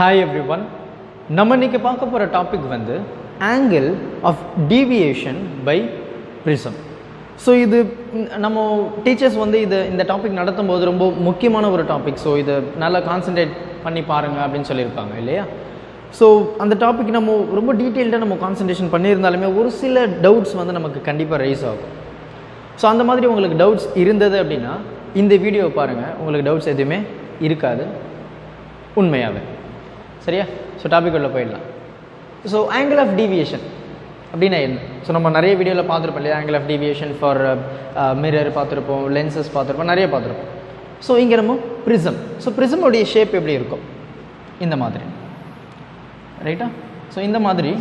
Hi everyone. நம்ம இன்னைக்கு பார்க்க போற டாபிக் வந்து angle of deviation by prism. So இது நம்ம டீச்சர்ஸ் வந்து இந்த டாபிக் நடத்தும் போது ரொம்ப முக்கியமான ஒரு டாபிக். ஸோ இதை நல்லா கான்சென்ட்ரேட் பண்ணி பாருங்க அப்படின்னு சொல்லியிருப்பாங்க இல்லையா. ஸோ அந்த டாபிக் நம்ம ரொம்ப டீட்டெயில்டாக நம்ம கான்சன்ட்ரேஷன் பண்ணியிருந்தாலுமே ஒரு சில டவுட்ஸ் வந்து நமக்கு கண்டிப்பாக ரைஸ் ஆகும். ஸோ அந்த மாதிரி உங்களுக்கு டவுட்ஸ் இருந்தது அப்படின்னா இந்த வீடியோ பாருங்கள், உங்களுக்கு டவுட்ஸ் எதுவுமே இருக்காது உண்மையாகவே. சரியா? ஸோ டாபிக் உள்ள போயிடலாம். ஸோ ஆங்கிள் ஆஃப் டீவியேஷன் அப்படின்னா என்ன? ஸோ நம்ம நிறைய வீடியோவில் பார்த்துருப்போம் இல்லையா. Angle of deviation for mirror பார்த்துருப்போம், லென்சஸ் பார்த்துருப்போம், நிறைய பார்த்துருப்போம். ஸோ இங்கே நம்ம ப்ரிசம். ஸோ ப்ரிசமோடைய ஷேப் எப்படி இருக்கும்? இந்த மாதிரி, ரைட்டா? ஸோ இந்த மாதிரி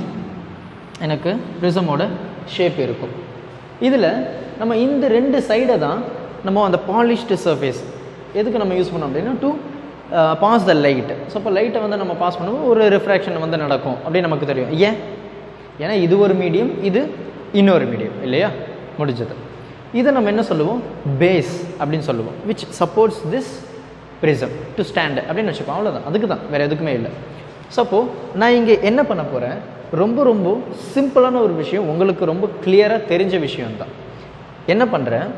எனக்கு ப்ரிசமோட ஷேப் இருக்கும். இதில் நம்ம இந்த ரெண்டு சைடை தான் நம்ம அந்த பாலிஷ்டு சர்ஃபேஸ் எதுக்கு நம்ம யூஸ் பண்ணோம் அப்படின்னா to pass the light. So இப்போ லைட்டை வந்து நம்ம பாஸ் பண்ணும்போது ஒரு ரிஃப்ராக்ஷன் வந்து நடக்கும் அப்படின்னு நமக்கு தெரியும். ஏன்னா இது ஒரு மீடியம், இது இன்னொரு மீடியம் இல்லையா. முடிஞ்சது. இதை நம்ம என்ன சொல்லுவோம்? பேஸ் அப்படின்னு சொல்லுவோம். Which supports this prism to stand அப்படின்னு வச்சுப்போம். அவ்வளோதான், அதுக்கு தான், வேறு எதுக்குமே இல்லை. ஸோ அப்போது நான் இங்கே என்ன பண்ண போகிறேன்? ரொம்ப சிம்பிளான ஒரு விஷயம், உங்களுக்கு ரொம்ப கிளியராக தெரிஞ்ச விஷயம்தான். என்ன பண்ணுறேன்?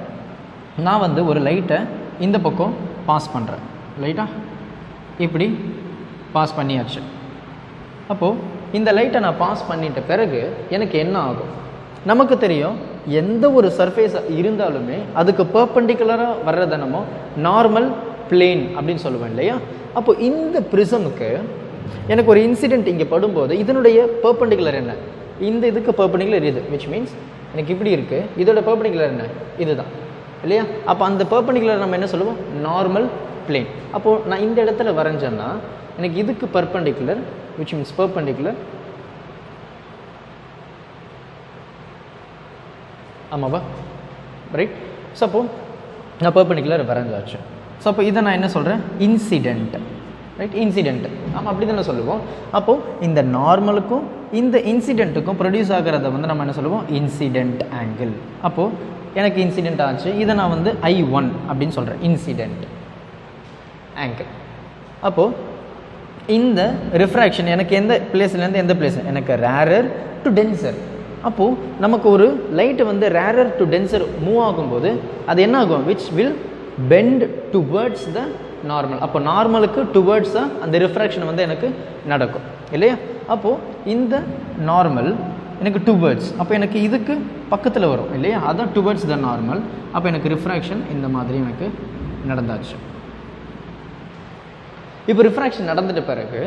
நான் வந்து ஒரு லைட்டை இந்த பக்கம் பாஸ் பண்ணுறேன். லைட்டா இப்படி பாஸ் பண்ணியாச்சு. அப்போது இந்த லைட்டை நான் பாஸ் பண்ணிட்ட பிறகு எனக்கு என்ன ஆகும்? நமக்கு தெரியும், எந்த ஒரு சர்ஃபேஸ் இருந்தாலுமே அதுக்கு பெர்பெண்டிகுலராக வர்றதை நம்ம நார்மல் பிளேன் அப்படின்னு சொல்லுவேன் இல்லையா. அப்போது இந்த ப்ரிசமுக்கு எனக்கு ஒரு இன்சிடென்ட் இங்கே படும்போது இதனுடைய பெர்பெண்டிகுலர் என்ன? இந்த இதுக்கு பெர்பெண்டிகுலர் இது, விச் மீன்ஸ் எனக்கு இப்படி இருக்குது. இதோட பெர்பெண்டிகுலர் என்ன? இதுதான் இல்லையா. அப்போ அந்த பெர்பெண்டிகுலர் நம்ம என்ன சொல்லுவோம்? Normal plane. அப்போது நான் இந்த இடத்துல வரைஞ்சேன்னா எனக்கு இதுக்கு பெர்பெண்டிகுலர், விச் மீன்ஸ் பெர்பெண்டிகுலர். ஆமாவா? ரைட். ஸோ அப்போது நான் பெர்பெண்டிகுலர் வரைஞ்சாச்சு. ஸோ அப்போ இதை நான் என்ன சொல்கிறேன்? இன்சிடென்ட். Right, incident. ஆமாம், அப்படி தானே சொல்லுவோம். அப்போது இந்த நார்மலுக்கும் இந்த இன்சிடென்ட்டுக்கும் ப்ரொடியூஸ் ஆகிறத வந்து நம்ம என்ன சொல்லுவோம்? Incident angle. அப்போது எனக்கு இன்சிடென்ட் ஆச்சு. இதை நான் வந்து I1 அப்படின்னு சொல்கிறேன், இன்சிடென்ட் ஆங்கிள். அப்போது இந்த ரிஃப்ராக்ஷன் எனக்கு எந்த பிளேஸ்லேருந்து எந்த பிளேஸ்? எனக்கு ரேரர் டு டென்சர். அப்போது நமக்கு ஒரு லைட்டு வந்து ரேரர் டு டென்சர் மூவ் ஆகும்போது அது என்ன ஆகும்? Which will bend towards the normal. அப்போ நார்மலுக்கு டுவர்ட்ஸாக அந்த ரிஃப்ராக்ஷன் வந்து எனக்கு நடக்கும் இல்லையா. அப்போது இந்த நார்மல் எனக்கு டுவர்ட்ஸ், அப்போ எனக்கு இதுக்கு பக்கத்தில் வரும் இல்லையா, அதான் டுவர்ட்ஸ் த நார்மல். அப்போ எனக்கு ரிஃப்ராக்ஷன் இந்த மாதிரி எனக்கு நடந்தாச்சு. இப்போ ரிஃப்ராக்ஷன் நடந்துட்ட பிறகு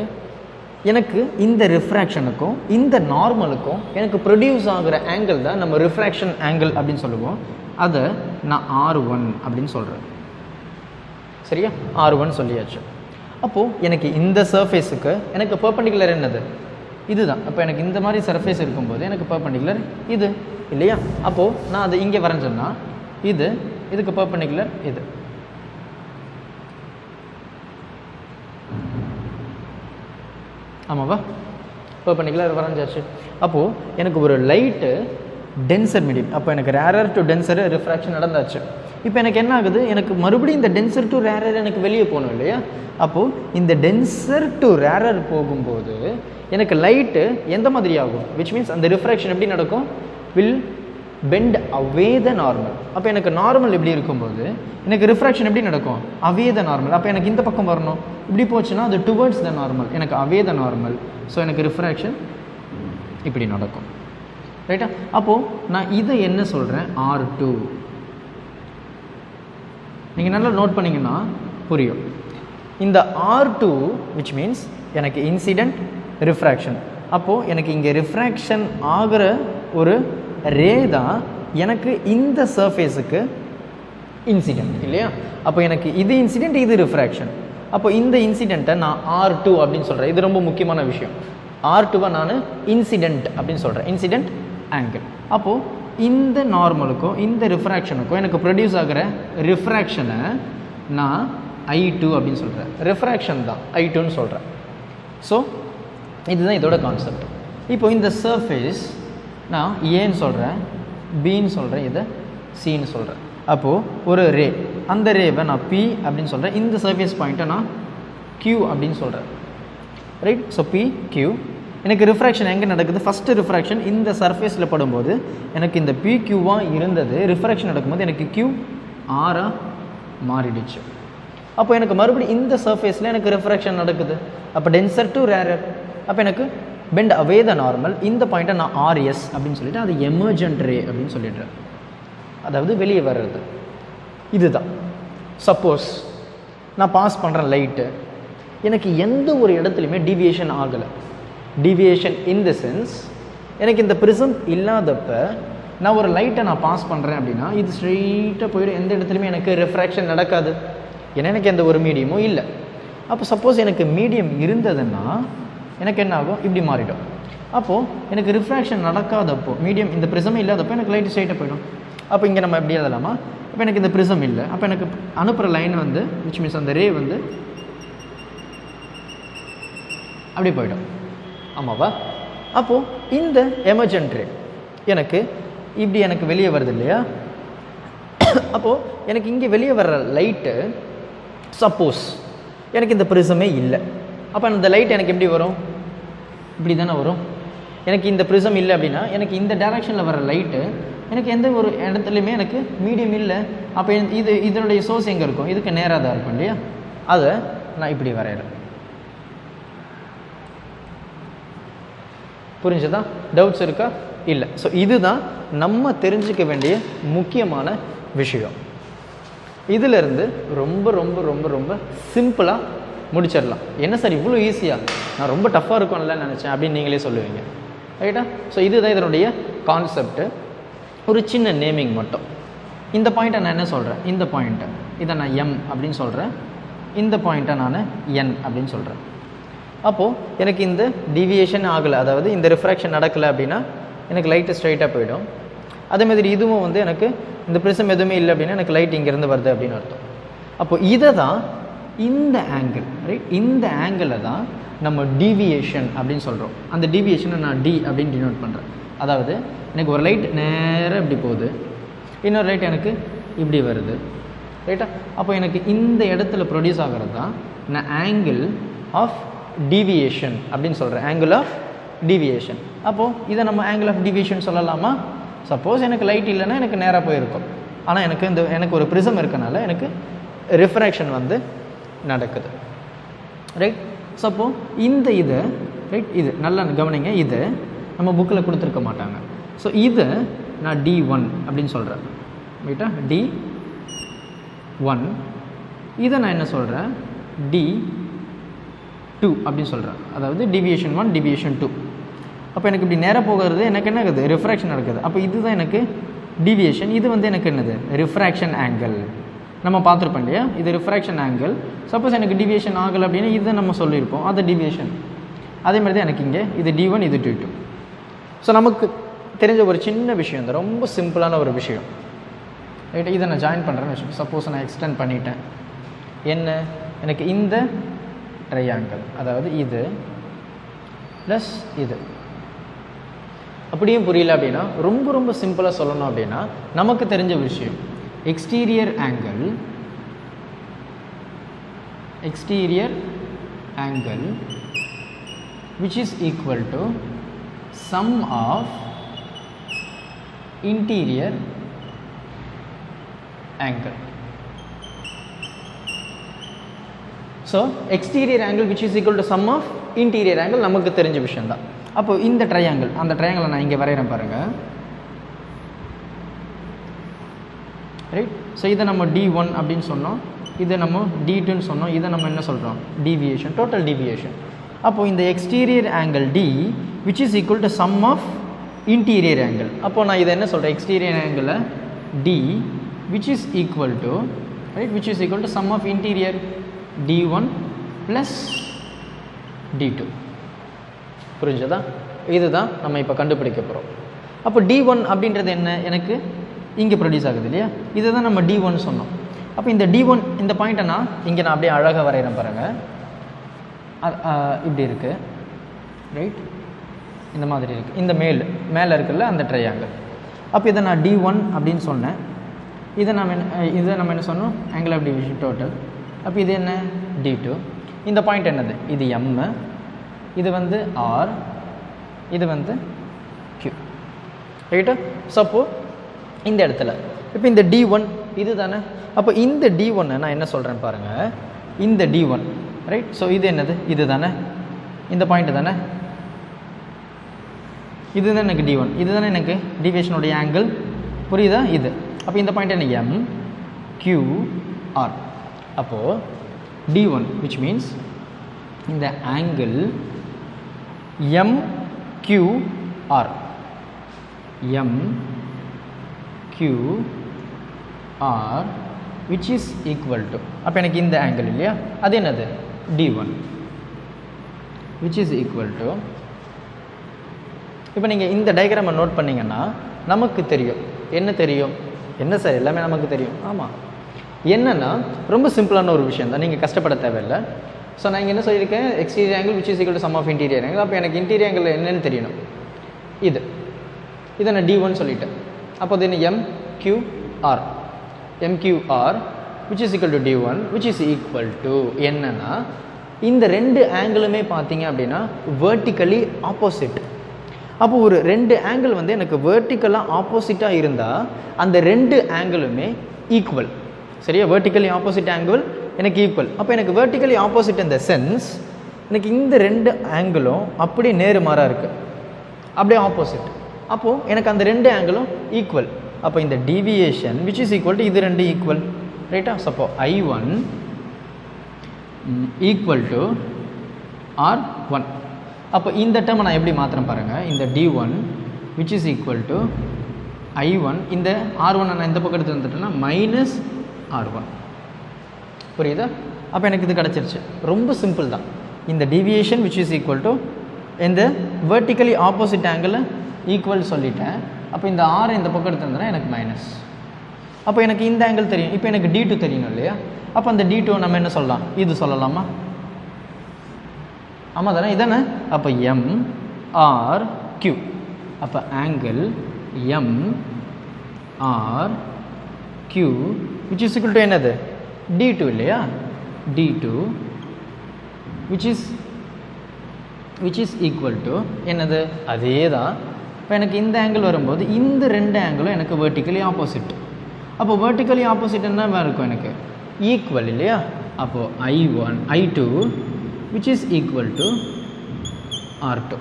எனக்கு இந்த ரிஃப்ராக்ஷனுக்கும் இந்த நார்மலுக்கும் எனக்கு ப்ரொடியூஸ் ஆகிற ஆங்கிள் தான் நம்ம ரிஃப்ராக்ஷன் ஆங்கிள் அப்படின்னு சொல்லுவோம். அதை நான் R1 அப்படின்னு சொல்கிறேன். சரியா? R1 சொல்லியாச்சு. அப்போது எனக்கு இந்த சர்ஃபேஸுக்கு எனக்கு பெர்பெண்டிகுலர் என்னது? இதுதான். அப்போ எனக்கு இந்த மாதிரி சர்ஃபேஸ் இருக்கும்போது எனக்கு பெர்பெண்டிகுலர் இது இல்லையா. அப்போது நான் அதை இங்கே வரைஞ்சேன்னா இதுக்கு பெர்பெண்டிகுலர் இது. ஆமாவா? பெர்பெண்டிகுலர் வரைஞ்சாச்சு. அப்போது எனக்கு ஒரு லைட்டு டென்சர் மீடியம். அப்போ எனக்கு ரேரர் டு டென்சர் ரிஃப்ராக்ஷன் நடந்தாச்சு. இப்போ எனக்கு என்ன ஆகுது? எனக்கு மறுபடியும் இந்த டென்சர் டு ரேரர் எனக்கு வெளியே போகணும் இல்லையா. அப்போது இந்த டென்சர் டு ரேரர் போகும்போது எனக்கு லைட்டு எந்த மாதிரி ஆகும்? விச் மீன்ஸ் அந்த ரிஃப்ராக்ஷன் எப்படி நடக்கும்? Will bend away the normal. அப்போ எனக்கு நார்மல் எப்படி இருக்கும்போது எனக்கு ரிஃப்ராக்ஷன் எப்படி நடக்கும்? Away the normal. அப்போ எனக்கு இந்த பக்கம் வரணும். இப்படி போச்சுன்னா அது டுவர்ட்ஸ் த நார்மல், எனக்கு அவே த நார்மல். ஸோ எனக்கு ரிஃப்ராக்ஷன் இப்படி நடக்கும். ரைட்டா? அப்போது நான் இதை என்ன சொல்கிறேன்? R2. நீங்கள் நல்லா நோட் பண்ணிங்கன்னா புரியும். இந்த R2 விச் மீன்ஸ் எனக்கு இன்சிடென்ட் ரிஃப்ராக்ஷன். அப்போது எனக்கு இங்கே ரிஃப்ராக்ஷன் ஆகிற ஒரு ரே தான் எனக்கு இந்த சர்ஃபேஸுக்கு இன்சிடென்ட் இல்லையா. அப்போ எனக்கு இது இன்சிடென்ட், இது ரிஃப்ராக்ஷன். அப்போ இந்த இன்சிடென்ட்டை நான் R2 அப்படின்னு சொல்கிறேன். இது ரொம்ப முக்கியமான விஷயம். R2வை நான் இன்சிடென்ட் அப்படின்னு சொல்கிறேன், இன்சிடென்ட் ஆங்கிள். அப்போது இந்த நார்மலுக்கும் இந்த ரிஃப்ராக்ஷனுக்கும் எனக்கு ப்ரொடியூஸ் ஆகிற ரிஃப்ராக்ஷனை நான் I2 அப்படின்னு சொல்கிறேன். ரிஃப்ராக்ஷன் தான் I2ன்னு சொல்கிறேன். ஸோ இதுதான் இதோட கான்செப்ட். இப்போ இந்த சர்ஃபேஸ் நான் ஏன்னு சொல்கிறேன், பின்னு சொல்கிறேன், இதை சின்னு சொல்கிறேன். அப்போது ஒரு ரே, அந்த ரேவை நான் P அப்படின்னு சொல்கிறேன். இந்த சர்ஃபேஸ் பாயிண்ட்டை நான் Q அப்படின்னு சொல்கிறேன். ரைட். ஸோ PQ எனக்கு ரிஃப்ராக்ஷன் எங்கே நடக்குது? ஃபஸ்ட்டு ரிஃப்ராக்ஷன் இந்த சர்ஃபேஸில் படும்போது எனக்கு இந்த PQவாக இருந்தது, ரிஃப்ராக்ஷன் நடக்கும்போது எனக்கு QR மாறிடுச்சு. அப்போ எனக்கு மறுபடியும் இந்த சர்ஃபேஸில் எனக்கு ரிஃப்ராக்ஷன் நடக்குது. அப்போ டென்சர் டு ரேரர். அப்போ எனக்கு பெண்ட் அவே த நார்மல். இந்த பாயிண்ட்டை நான் RS அப்படின்னு சொல்லிட்டு அது எமர்ஜென்ட் ரே அப்படின்னு சொல்லிடுறேன், அதாவது வெளியே வர்றது. இதுதான். சப்போஸ் நான் பாஸ் பண்ணுறேன் லைட்டு, எனக்கு எந்த ஒரு இடத்துலையுமே டீவியேஷன் ஆகலை. டீவியேஷன் இன் த சென்ஸ் எனக்கு இந்த ப்ரிசம் இல்லாதப்ப நான் ஒரு லைட்டை நான் பாஸ் பண்ணுறேன் அப்படின்னா இது ஸ்ட்ரெயிட்டாக போய்டும், எந்த இடத்துலையுமே எனக்கு ரிஃப்ராக்ஷன் நடக்காது. ஏன்னா எனக்கு எந்த ஒரு மீடியமும் இல்லை. அப்போ சப்போஸ் எனக்கு மீடியம் இருந்ததுன்னா எனக்கு என்ன ஆகும்? இப்படி மாறிடும். அப்போது எனக்கு ரிஃப்ராக்ஷன் நடக்காதப்போ, மீடியம் இந்த ப்ரிசமே இல்லாதப்போ எனக்கு லைட்டு ஸ்ட்ரெயிட்டாக போய்டும். அப்போ இங்கே நம்ம எப்படி எழுதலாமா? அப்போ எனக்கு இந்த ப்ரிசம் இல்லை, அப்போ எனக்கு அனுப்புகிற லைன் வந்து விச் மீன்ஸ் அந்த ரே வந்து அப்படி போய்டும். ஆமாவா? அப்போது இந்த எமர்ஜென்ட் ரே எனக்கு இப்படி எனக்கு வெளியே வருது இல்லையா? அப்போது எனக்கு இங்கே வெளியே வர்ற லைட்டு சப்போஸ் எனக்கு இந்த ப்ரிசமே இல்லை, அப்போ அந்த லைட் எனக்கு எப்படி வரும்? இப்படி தானே வரும். எனக்கு இந்த ப்ரிசம் இல்லை அப்படின்னா எனக்கு இந்த டைரக்ஷனில் வர லைட்டு எனக்கு எந்த ஒரு இடத்துலையுமே எனக்கு மீடியம் இல்லை. அப்போ இதனுடைய சோர்ஸ் எங்கே இருக்கும்? இதுக்கு நேராக தான் இருக்கும் இல்லையா? அதை நான் இப்படி வரைகிறேன். புரிஞ்சுதா? டவுட்ஸ் இருக்கா? இல்லை. ஸோ இதுதான் நம்ம தெரிஞ்சிக்க வேண்டிய முக்கியமான விஷயம். இதிலிருந்து ரொம்ப ரொம்ப ரொம்ப ரொம்ப சிம்பிளாக முடிச்சிடலாம். என்ன சார் இவ்வளோ ஈஸியாக, நான் ரொம்ப டஃப்பாக இருக்கும்ல நினச்சேன் அப்படின்னு நீங்களே சொல்லுவீங்க, ரைட்டா? ஸோ இதுதான் இதனுடைய கான்செப்ட்டு. ஒரு சின்ன நேமிங் மட்டும். இந்த பாயிண்ட்டை நான் என்ன சொல்கிறேன்? இந்த பாயிண்ட்டை இதை நான் M அப்படின்னு சொல்கிறேன், இந்த பாயிண்ட்டை நான் N அப்படின்னு சொல்கிறேன். அப்போது எனக்கு இந்த டீவியேஷன் ஆகலை, அதாவது இந்த ரிஃப்ராக்ஷன் நடக்கலை அப்படின்னா எனக்கு லைட்டு ஸ்ட்ரைட்டாக போயிடும். அதேமாதிரி இதுவும் வந்து எனக்கு இந்த ப்ரிசம் எதுவுமே இல்லை அப்படின்னா எனக்கு லைட் இங்கேருந்து வருது அப்படின்னு அர்த்தம். அப்போது இதை தான் இந்த ஆங்கிள், ரைட், இந்த ஆங்கிளை தான் நம்ம டீவியேஷன் அப்படின்னு சொல்கிறோம். அந்த டீவியேஷனை நான் D அப்படின்னு டினோட் பண்ணுறேன். அதாவது எனக்கு ஒரு லைட் நேராக இப்படி போகுது, இன்னொரு லைட் எனக்கு இப்படி வருது, ரைட்டா? அப்போ எனக்கு இந்த இடத்துல ப்ரொடியூஸ் ஆகிறது தான் நான் ஆங்கிள் ஆஃப் டீவியேஷன் அப்படின்னு சொல்கிறேன், ஆங்கிள் ஆஃப் டீவியேஷன். அப்போது இதை நம்ம ஆங்கிள் ஆஃப் டீவியேஷன் சொல்லலாமா? சப்போஸ் எனக்கு லைட் இல்லைன்னா எனக்கு நேராக போயிருக்கும், ஆனால் எனக்கு ஒரு ப்ரிசம் இருக்கனால எனக்கு ரிஃப்ராக்ஷன் வந்து நடக்குது, ரைட்? சப்போ இந்த இதை, ரைட், இது நல்லா கவனிங்க, இதை நம்ம புக்கில் கொடுத்துருக்க மாட்டாங்க. ஸோ இதை நான் D1 அப்படின்னு சொல்கிறேன், ரைட்டா? D1. இதை நான் என்ன சொல்கிறேன்? D2 அப்படின்னு சொல்கிறேன், அதாவது டிவியேஷன் 1 டிவியேஷன் 2. அப்போ எனக்கு இப்படி நேராக போகிறது எனக்கு என்ன ஆகுது? ரிஃப்ராக்ஷன் நடக்குது. அப்போ இதுதான் எனக்கு டிவியேஷன். இது வந்து எனக்கு என்னது? Refraction angle. நம்ம பார்த்துருப்போம் இல்லையா? இது ரிஃப்ராக்ஷன் ஆங்கிள். சப்போஸ் எனக்கு டிவியேஷன் ஆகலை அப்படின்னா இதை நம்ம சொல்லியிருப்போம், அது டிவியேஷன். அதே மாதிரி தான் எனக்கு இங்கே இது D1 இது D2. ஸோ நமக்கு தெரிஞ்ச ஒரு சின்ன விஷயம், இந்த ரொம்ப சிம்பிளான ஒரு விஷயம், ரைட்? இதை நான் ஜாயின் பண்ணுறேன்னு வச்சுக்கோங்க. சப்போஸ் நான் எக்ஸ்டெண்ட் பண்ணிட்டேன், என்ன எனக்கு இந்த ட்ரையாங்கிள், அதாவது இது ப்ளஸ் இது, அப்படியும் புரியல அப்படின்னா ரொம்ப ரொம்ப சிம்பிளாக சொல்லணும் அப்படின்னா நமக்கு தெரிஞ்ச விஷயம், exterior angle which is equal to sum of interior angle. So exterior angle which is equal to sum of interior angle நமக்கு தெரிஞ்ச விஷயம் தான். அப்போ இந்த ட்ரையாங்கிள், அந்த ட்ரையாங்கிளை நான் இங்கே வரைகிறேன் பாருங்கள், ரைட்? ஸோ இதை நம்ம D1 அப்படின்னு சொன்னோம், இதை நம்ம D2ன்னு சொன்னோம், இதை நம்ம என்ன சொல்கிறோம்? Deviation, total deviation. அப்போது இந்த exterior angle D which is equal to sum of interior angle. அப்போது நான் இதை என்ன சொல்கிறேன்? எக்ஸ்டீரியர் ஆங்கிளை D which is equal to, right, which is equal to sum of interior D1 plus D2. புரிஞ்சதா? இதுதான் நம்ம இப்போ கண்டுபிடிக்க போகிறோம். அப்போ D1 அப்படின்றது என்ன? எனக்கு இங்கே ப்ரொடியூஸ் ஆகுது இல்லையா? இதை தான் நம்ம D1 சொன்னோம். அப்போ இந்த D1 இந்த பாயிண்ட்டை இங்கே நான் அப்படியே அழகாக வரைகிறேன் பாருங்கள், இப்படி இருக்குது, ரைட்? இந்த மாதிரி இருக்குது, இந்த மேலே இருக்குல்ல அந்த ட்ரையாங்கிள். அப்போ இதை நான் D1 அப்படின்னு சொன்னேன், இதை நம்ம என்ன சொன்னோம்? Angle of division total. அப்போ இது என்ன? D2. இந்த பாயிண்ட் என்னது? இது M, இது வந்து R, இது வந்து Q. ரைட்டா? ஸோ அப்போ இந்த இடத்துல இப்போ இந்த D1 இது தானே. அப்போ இந்த D1 நான் என்ன சொல்கிறேன்னு பாருங்கள். இந்த D1 ரைட். ஸோ இது என்னது? இது தானே, இந்த பாயிண்ட் தானே, இதுதான் எனக்கு D1, இதுதானே எனக்கு டிவியேஷனுடைய ஆங்கிள். புரியுதா? இது அப்போ இந்த பாயிண்ட் என்ன? M Q R. அப்போது D1 which means இந்த angle M Q R, M Q R which is equal to, அப்போ எனக்கு இந்த ஆங்கிள் இல்லையா, அது என்னது? D1 which is equal to, இப்போ நீங்கள் இந்த டயக்ராமை நோட் பண்ணிங்கன்னா நமக்கு தெரியும். என்ன தெரியும்? என்ன சார் எல்லாமே நமக்கு தெரியும். ஆமாம், என்னென்னா ரொம்ப சிம்பிளான ஒரு விஷயம் தான், நீங்கள் கஷ்டப்பட தேவையில்லை. ஸோ நான் இங்கே என்ன சொல்லியிருக்கேன்? Exterior angle which is equal to sum of interior angle. அப்போ எனக்கு இன்டீரியர் ஆங்கிள் என்னென்னு தெரியணும். இதை நான் D1 சொல்லிட்டேன். அப்போ அது என்ன? MQR, MQR which is equal to D1 which is equal to என்னன்னா இந்த ரெண்டு ஆங்கிளுமே பார்த்தீங்க அப்படின்னா வெர்டிக்கலி ஆப்போசிட். அப்போ ஒரு ரெண்டு ஆங்கிள் வந்து எனக்கு வெர்டிக்கலாக ஆப்போசிட்டாக இருந்தால் அந்த ரெண்டு ஆங்கிளுமே ஈக்குவல். சரியா? வெர்டிக்கலி ஆப்போசிட் ஆங்கிள் எனக்கு ஈக்குவல். அப்போ எனக்கு வெர்டிக்கலி ஆப்போசிட் இந்த சென்ஸ் எனக்கு இந்த ரெண்டு ஆங்கிளும் அப்படியே நேர்மாறாக இருக்குது, அப்படியே ஆப்போசிட். அப்போது எனக்கு அந்த ரெண்டு ஆங்கிளும் ஈக்குவல். அப்போ இந்த deviation which is equal to இது ரெண்டு ஈக்குவல். ரைட்டா? அப்போ I1 ஈக்குவல் டு R1. அப்போ இந்த டேர்மை நான் எப்படி மாத்திரம் பாருங்கள். இந்த D1 which is equal to I1, இந்த R1 நான் இந்த பக்கம் எடுத்து வந்துட்டேன்னா மைனஸ் R1. புரியுதா? அப்போ எனக்கு இது கிடச்சிருச்சு. ரொம்ப சிம்பிள் தான். இந்த deviation which is equal to இந்த வெர்டிக்கலி ஆப்போசிட் ஆங்கிள் ஈக்குவல் சொல்லிட்டேன். அப்போ இந்த R இந்த பக்கம் எடுத்து வந்தேன்னா எனக்கு மைனஸ். அப்போ எனக்கு இந்த ஆங்கிள் தெரியும். இப்போ எனக்கு D2 தெரியணும் இல்லையா? அப்போ அந்த D2 நம்ம என்ன சொல்லலாம்? இது சொல்லலாமா? ஆமாம் தானே, இதானே? அப்போ M R Q. அப்போ angle M R Q which is equal to என்னது? D2 இல்லையா? D2 which is equal to என்னது? அதே தான். இப்போ எனக்கு இந்த ஆங்கிள் வரும்போது இந்த ரெண்டு ஆங்கிளும் எனக்கு வெர்டிக்கலி ஆப்போசிட். அப்போ வெர்டிக்கலி ஆப்போசிட் என்ன இருக்கும்? எனக்கு ஈக்குவல் இல்லையா? அப்போது I2 which is equal to R2.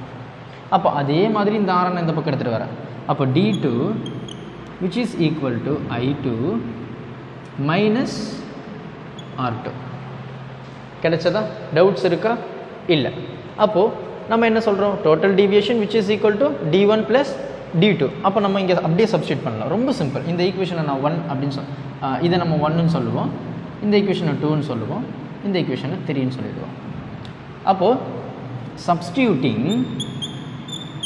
அப்போ அதே மாதிரி இந்த R இந்த பக்கம் எடுத்துகிட்டு வரேன். அப்போ D2 which is equal to I2 minus R2. கிடைச்சதா? டவுட்ஸ் இருக்கா? இல்லை. அப்போது நம்ம என்ன சொல்கிறோம்? Total deviation which is equal to D1 plus D2. அப்போ நம்ம இங்கே அப்படியே சப்ஸ்டியூட் பண்ணலாம். ரொம்ப சிம்பிள். இந்த ஈக்குவேஷனை நான் 1 அப்படின்னு இதை நம்ம 1ன்னு சொல்லுவோம், இந்த ஈக்குவேஷனை 2ன்னு சொல்லுவோம், இந்த ஈக்குவேஷனை 3ன்னு சொல்லிடுவோம். அப்போது சப்ஸ்டியூட்டிங்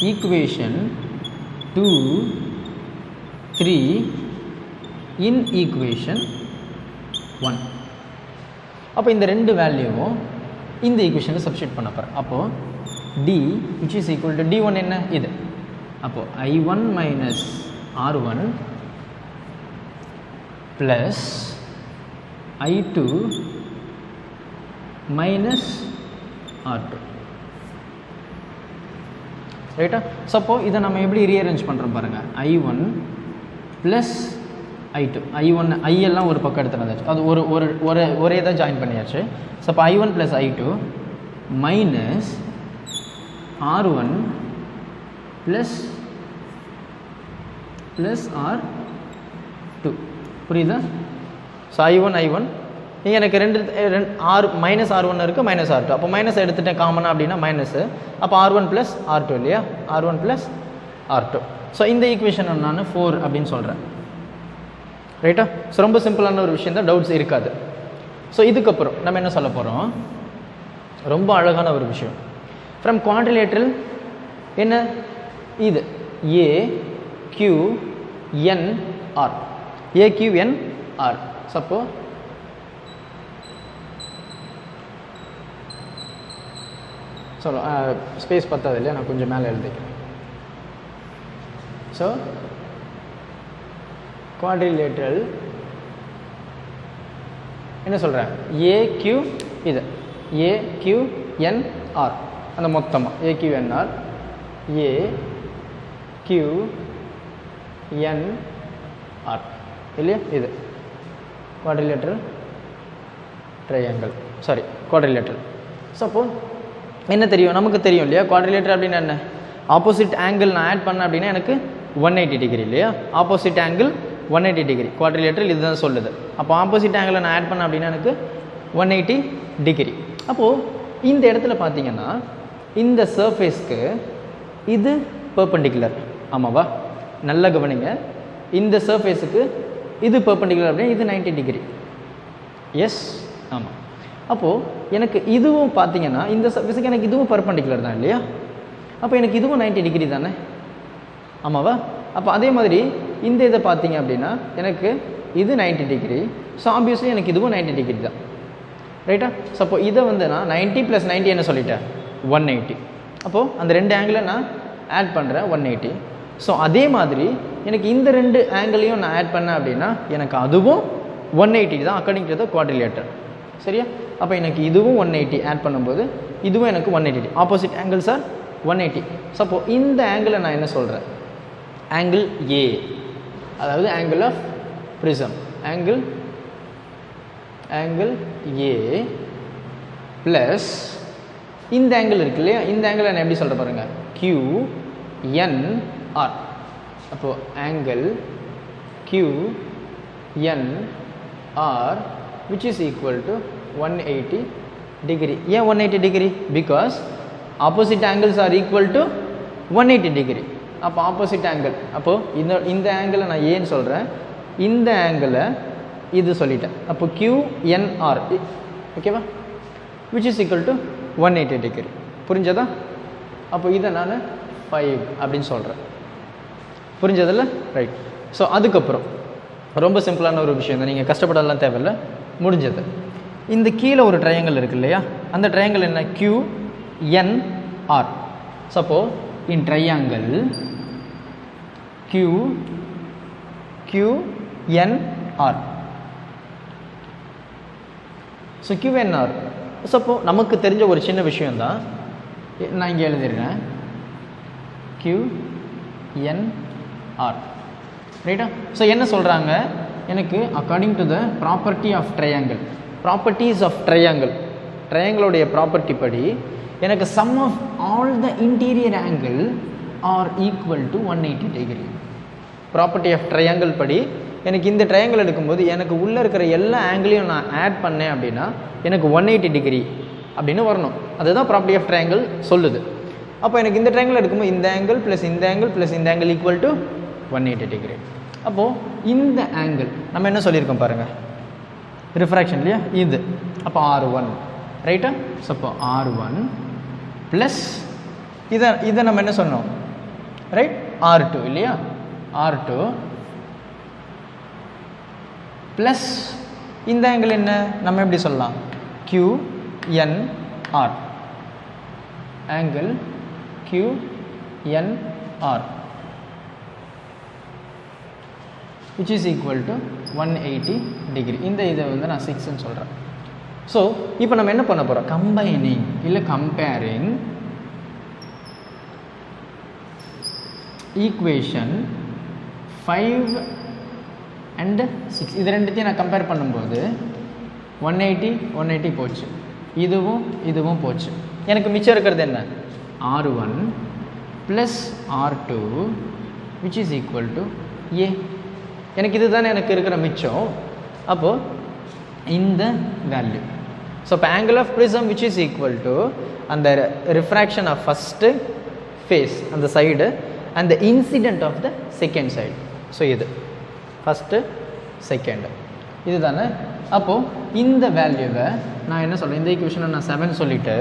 ஈக்குவேஷன் 2, 3 இன் ஈக்குவேஷன் 1. அப்போ இந்த ரெண்டு வேல்யூவும் இந்த ஈக்குவேஷனில் சப்ஸ்டியூட் பண்ண போகிறேன். அப்போது D which is equal to D1 என்ன? இது. அப்போது I1 minus R1 plus I2 minus R2. ரைட்டா? ஸோ அப்போது இதை நம்ம எப்படி ரீஅரேஞ்ச் பண்ணுறோம் பாருங்கள். I1 plus I2. I1 I எல்லாம் ஒரு பக்கம் எடுத்துகிட்டு வந்தாச்சு, அது ஒரே தான் ஜாயின் பண்ணியாச்சு. ஸோ அப்போ I1 plus I2 minus R1 plus R2. புரியுதா? ஸோ I1 இங்கே எனக்கு ரெண்டு மைனஸ் R1 இருக்குது, மைனஸ் R2. அப்போ மைனஸ் எடுத்துட்டேன் காமனாக அப்படின்னா மைனஸு. அப்போ R1 ப்ளஸ் R2 இல்லையா? R1 plus R2. ஸோ இந்த ஈக்குவேஷனை நான் 4 அப்படின்னு சொல்கிறேன். ரைட்டா? ஸோ ரொம்ப சிம்பிளான ஒரு விஷயம் தான், டவுட்ஸ் இருக்காது. ஸோ இதுக்கப்புறம் நம்ம என்ன சொல்ல போகிறோம்? ரொம்ப அழகான ஒரு விஷயம். ஃப்ரம் குவாட்ரிலேட்ரல் என்ன இது? AQNR. AQNR. சப்போ சொல்ல ஸ்பேஸ் பத்தாது இல்லையா? நான் கொஞ்சம் மேலே எழுதிக்கிறேன். ஸோ குவாட்ரிலேட்ரல் என்ன சொல்கிறேன்? AQ இது AQNR. அந்த மொத்தமாக AQNR AQNR இல்லையா? இது quadrilateral triangle, sorry quadrilateral. So அப்போ என்ன தெரியும், நமக்கு தெரியும் இல்லையா quadrilateral அப்படின்னா என்ன, ஆப்போசிட் ஆங்கிள் நான் ஆட் பண்ணேன் அப்படின்னா எனக்கு 180 டிகிரி இல்லையா, ஆப்போசிட் ஆங்கிள் 180 டிகிரி quadrilateral இதுதான் சொல்லுது. அப்போ ஆப்போசிட் ஆங்கிளை நான் ஆட் பண்ணேன் அப்படின்னா எனக்கு 180 டிகிரி. அப்போது இந்த இடத்துல பார்த்தீங்கன்னா இந்த சர்ஃபேஸ்க்கு இது பெர்பெண்டிகுலர், ஆமாவா? நல்ல கவனிங்க, இந்த சர்ஃபேஸுக்கு இது பெர்பெண்டிகுலர் அப்படின்னா இது 90 டிகிரி. எஸ், ஆமாம். அப்போது எனக்கு இதுவும் பார்த்தீங்கன்னா இந்த சர்ஃபேஸுக்கு எனக்கு இதுவும் பெர்பெண்டிகுலர் தான் இல்லையா? அப்போ எனக்கு இதுவும் 90 டிகிரி தானே, ஆமாவா? அப்போ அதே மாதிரி இந்த இதை பார்த்தீங்க அப்படின்னா எனக்கு இது 90 டிகிரி. ஸோ ஆப்வியஸ்லி எனக்கு இதுவும் 90 டிகிரி தான், ரைட்டா? ஸோ அப்போ இதை வந்து நான் 90 + 90 என்ன சொல்லிட்டேன், 180. அப்போது அந்த ரெண்டு ஆங்கிளை நான் ஆட் பண்ணுறேன் 180. ஸோ அதே மாதிரி எனக்கு இந்த ரெண்டு ஆங்கிளையும் நான் ஆட் பண்ணேன் அப்படின்னா எனக்கு அதுவும் 180 தான் அக்கார்டிங் டு த குவாட்ரிலேட்டர், சரியா? அப்போ எனக்கு இதுவும் 180 ஆட் பண்ணும்போது இதுவும் எனக்கு 180. Opposite angles R 180. ஸோ அப்போது இந்த ஆங்கிளை நான் என்ன சொல்கிறேன், ஆங்கிள் ஏ, அதாவது angle of prism, angle A plus இந்த ஆங்கிள் இருக்கு இல்லையா, இந்த ஆங்கிள் நான் எப்படி சொல்கிறேன் பாருங்கள், QNR. அப்போது angle QNR which is equal to 180 degree. ஏன் 180 degree? Because opposite angles R equal to 180 degree. அப்போ ஆப்போசிட் ஆங்கிள், அப்போது இந்த ஆங்கிளை நான் ஏன்னு சொல்கிறேன், இந்த ஆங்கிளை இது சொல்லிட்டேன். அப்போ QNR, ஓகேவா, which is equal to 180 degree. புரிஞ்சதா? அப்போ இதை நான் 5 அப்படின்னு சொல்கிறேன். புரிஞ்சதில்ல? ரைட். ஸோ அதுக்கப்புறம் ரொம்ப சிம்பிளான ஒரு விஷயம் தான், நீங்கள் கஷ்டப்படலாம் தேவையில்லை, முடிஞ்சது. இந்த கீழே ஒரு ட்ரையாங்கிள் இருக்குது இல்லையா, அந்த ட்ரையாங்கிள் என்ன, QNR. Suppose in triangle QNR. So QNR. Suppose நமக்கு தெரிஞ்ச ஒரு சின்ன விஷயந்தான், நான் இங்கே எழுதிடுறேன் QNR, ரைட்டா? ஸோ என்ன சொல்கிறாங்க, எனக்கு according to the property of triangle, properties of ட்ரையாங்கிளோடைய ப்ராப்பர்ட்டி படி எனக்கு sum of all the interior angle are equal to 180 degree. Property of triangle படி எனக்கு இந்த ட்ரையாங்கிள் எடுக்கும்போது எனக்கு உள்ளே இருக்கிற எல்லா ஆங்கிளையும் நான் ஆட் பண்ணேன் அப்படின்னா எனக்கு 180 டிகிரி அப்படின்னு வரணும். அதுதான் ப்ராப்பர்ட்டி ஆஃப் ட்ரையாங்கிள் சொல்லுது. அப்போ எனக்கு இந்த ட்ரையாங்கிள் எடுக்கும்போது இந்த ஆங்கிள் ப்ளஸ் இந்த ஆங்கிள் ப்ளஸ் இந்த ஆங்கிள் ஈக்குவல் டு 180 டிகிரி. அப்போது இந்த ஆங்கிள் நம்ம என்ன சொல்லியிருக்கோம் பாருங்கள், ரிஃப்ராக்ஷன் இல்லையா, இது. அப்போ R1, ரைட்டா? ஸோ அப்போ R1 ப்ளஸ் இதை நம்ம என்ன சொன்னோம், ரைட், R2 இல்லையா, R2 ப்ளஸ் இந்த ஆங்கிள் என்ன, நம்ம எப்படி சொல்லலாம், QNR, angle QNR which is equal to 180 degree. இந்த இதை வந்து நான் 6ன்னு சொல்கிறேன். ஸோ இப்போ நம்ம என்ன பண்ண போகிறோம், கம்பைனிங் இல்லை கம்பேரிங் ஈக்குவேஷன் 5 and 6 இது ரெண்டுத்தையும் நான் கம்பேர் பண்ணும்போது 180 போச்சு, இதுவும் போச்சு. எனக்கு மிச்சம் இருக்கிறது என்ன, R1 plus R2 which is equal to A. எனக்கு இது தானே எனக்கு இருக்கிற மிச்சம். அப்போது இந்த வேல்யூ, ஸோ இப்போ angle of prism which is equal to அந்த ரிஃப்ராக்ஷன் ஆஃப் ஃபஸ்ட்டு ஃபேஸ் அந்த side and the incident of the second side. So இது ஃபஸ்ட்டு செகண்டு இது தானே. அப்போது இந்த வேல்யூவை நான் என்ன சொல்கிறேன், இந்த ஈக்குவேஷனை நான் 7 சொல்லிவிட்டு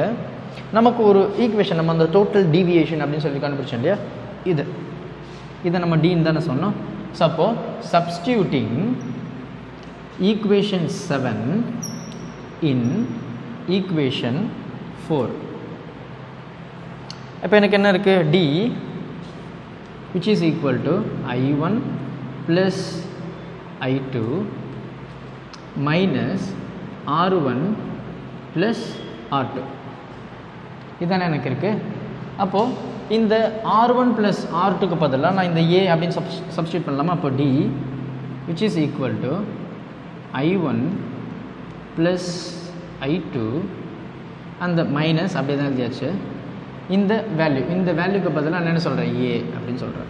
நமக்கு ஒரு ஈக்குவேஷன் நம்ம அந்த டோட்டல் டீவியேஷன் அப்படின்னு சொல்லி கண்டுபிடிச்சோம் இல்லையா, இதை நம்ம டீன்னு தானே சொன்னோம். ஸோ அப்போது சப்ஸ்டியூட்டிங் ஈக்குவேஷன் 7 இன் ஈக்குவேஷன் 4, இப்போ எனக்கு என்ன இருக்குது, D which is equal to I1 plus I2 minus R1 plus R2. இதானே எனக்கு இருக்குது. அப்போது இந்த R1 ப்ளஸ் R2க்கு பதிலாக நான் இந்த A அப்படின்னு சப்ஸ்டியூட் பண்ணலாமா? அப்போ D which is equal to I1 plus I2 அந்த மைனஸ் அப்படியே தான் எழுதியாச்சு. இந்த வேல்யூக்கு பதிலாக நான் என்ன சொல்கிறேன்? A அப்படின்னு சொல்கிறேன்.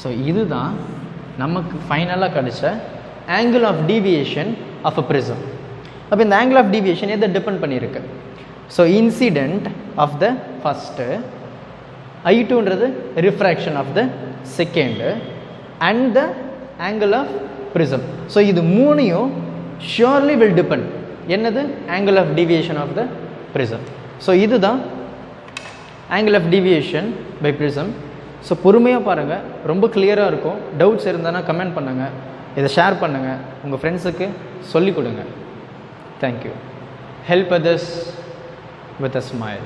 ஸோ இதுதான் நமக்கு ஃபைனலாக கிடைச்ச angle of deviation of a prism. அப்போ இந்த ஆங்கிள் ஆஃப் டீவியேஷன் எதை டிபெண்ட் பண்ணியிருக்கு? So incident of the first, I2ன்றது refraction of the second and the angle of prism. So இது மூணையும் ஷியோர்லி வில் டிபெண்ட். என்னது? Angle of deviation of the prism. So இதுதான் angle of deviation by prism. So பொறுமையாக பாருங்கள், ரொம்ப கிளியராக இருக்கும். டவுட்ஸ் இருந்தானா கமெண்ட் பண்ணுங்கள், இதை ஷேர் பண்ணுங்கள், உங்கள் ஃப்ரெண்ட்ஸுக்கு சொல்லிக் கொடுங்க. Thank you. Help others with a smile.